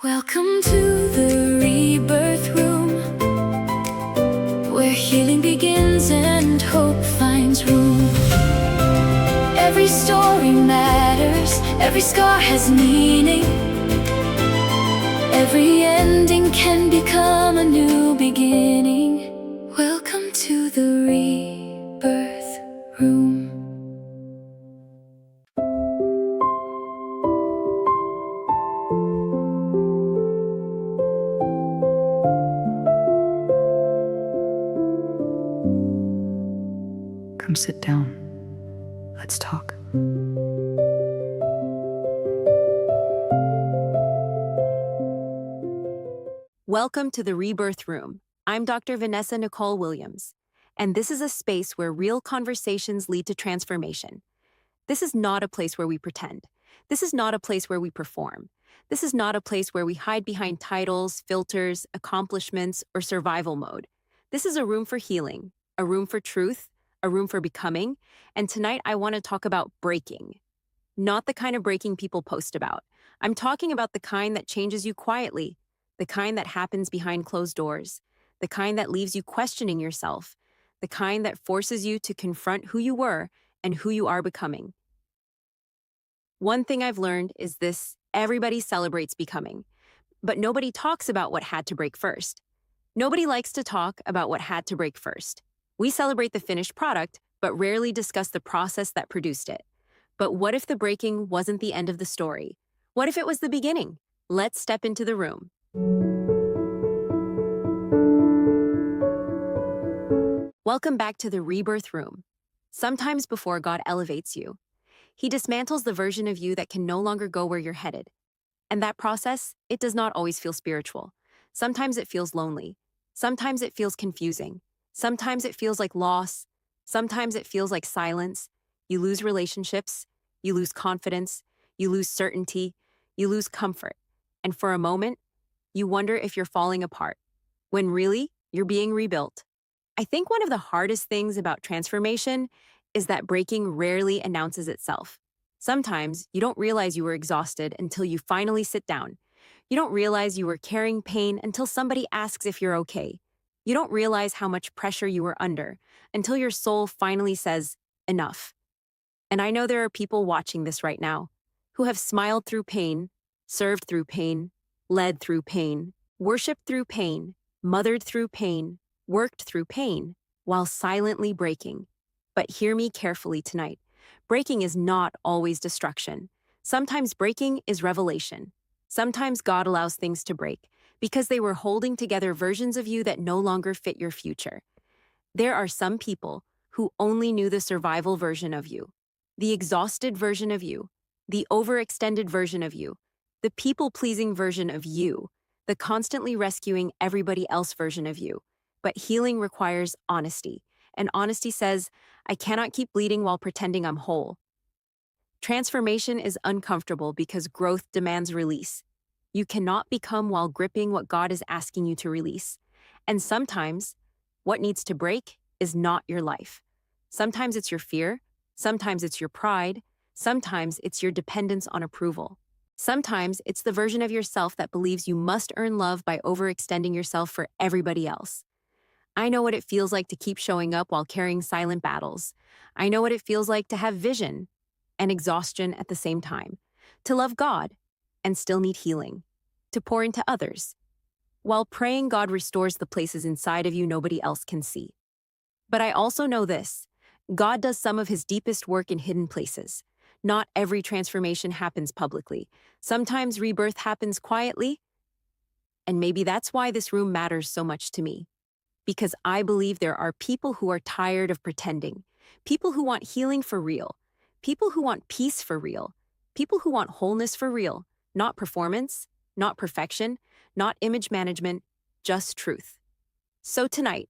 Welcome to the Rebirth Room, where healing begins and hope finds room. Every story matters, every scar has meaning. Every ending can become a new beginning. Welcome to the Rebirth Room. Come sit down. Let's talk. Welcome to the Rebirth Room. I'm Dr. Necol Williams, and this is a space where real conversations lead to transformation. This is not a place where we pretend. This is not a place where we perform. This is not a place where we hide behind titles, filters, accomplishments, or survival mode. This is a room for healing, a room for truth, a room for becoming, and tonight I want to talk about breaking. Not the kind of breaking people post about. I'm talking about the kind that changes you quietly, the kind that happens behind closed doors, the kind that leaves you questioning yourself, the kind that forces you to confront who you were and who you are becoming. One thing I've learned is this: everybody celebrates becoming, but nobody talks about what had to break first. Nobody likes to talk about what had to break first. We celebrate the finished product, but rarely discuss the process that produced it. But what if the breaking wasn't the end of the story? What if it was the beginning? Let's step into the room. Welcome back to the Rebirth Room. Sometimes before God elevates you, He dismantles the version of you that can no longer go where you're headed. And that process, it does not always feel spiritual. Sometimes it feels lonely. Sometimes it feels confusing. Sometimes it feels like loss. Sometimes it feels like silence. You lose relationships. You lose confidence. You lose certainty. You lose comfort. And for a moment, you wonder if you're falling apart, when really, you're being rebuilt. I think one of the hardest things about transformation is that breaking rarely announces itself. Sometimes you don't realize you were exhausted until you finally sit down. You don't realize you were carrying pain until somebody asks if you're okay. You don't realize how much pressure you were under until your soul finally says, enough. And I know there are people watching this right now who have smiled through pain, served through pain, led through pain, worshiped through pain, mothered through pain, worked through pain, while silently breaking. But hear me carefully tonight. Breaking is not always destruction. Sometimes breaking is revelation. Sometimes God allows things to break because they were holding together versions of you that no longer fit your future. There are some people who only knew the survival version of you, the exhausted version of you, the overextended version of you, the people-pleasing version of you, the constantly rescuing everybody else version of you. But healing requires honesty, and honesty says, I cannot keep bleeding while pretending I'm whole. Transformation is uncomfortable because growth demands release. You cannot become while gripping what God is asking you to release. And sometimes, what needs to break is not your life. Sometimes it's your fear. Sometimes it's your pride. Sometimes it's your dependence on approval. Sometimes it's the version of yourself that believes you must earn love by overextending yourself for everybody else. I know what it feels like to keep showing up while carrying silent battles. I know what it feels like to have vision and exhaustion at the same time, to love God and still need healing, to pour into others, while praying God restores the places inside of you nobody else can see. But I also know this: God does some of His deepest work in hidden places. Not every transformation happens publicly. Sometimes rebirth happens quietly. And maybe that's why this room matters so much to me. Because I believe there are people who are tired of pretending, people who want healing for real, people who want peace for real, people who want wholeness for real, not performance, not perfection, not image management, just truth. So tonight,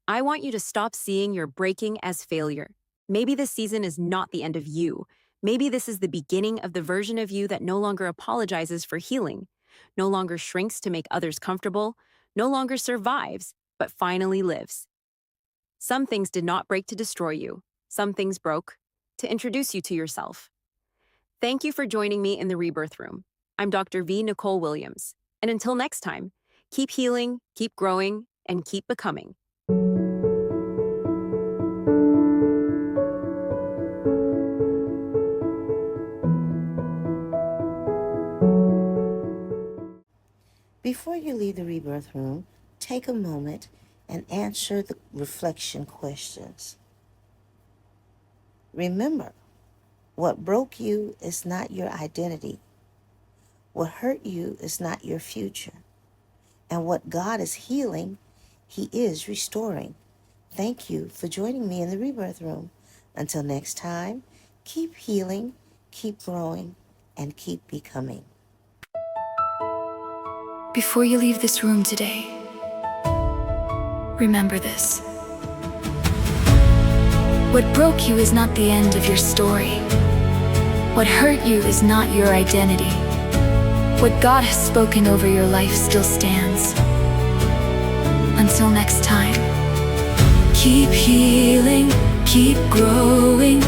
I want you to stop seeing your breaking as failure. Maybe this season is not the end of you. Maybe this is the beginning of the version of you that no longer apologizes for healing, no longer shrinks to make others comfortable, no longer survives, but finally lives. Some things did not break to destroy you. Some things broke to introduce you to yourself. Thank you for joining me in the Rebirth Room. I'm Dr. Necol Williams. And until next time, keep healing, keep growing, and keep becoming. Before you leave the Rebirth Room, take a moment and answer the reflection questions. Remember, what broke you is not your identity. What hurt you is not your future. And what God is healing, He is restoring. Thank you for joining me in the Rebirth Room. Until next time, keep healing, keep growing, and keep becoming. Before you leave this room today, remember this. What broke you is not the end of your story. What hurt you is not your identity. What God has spoken over your life still stands. Until next time, keep healing, keep growing,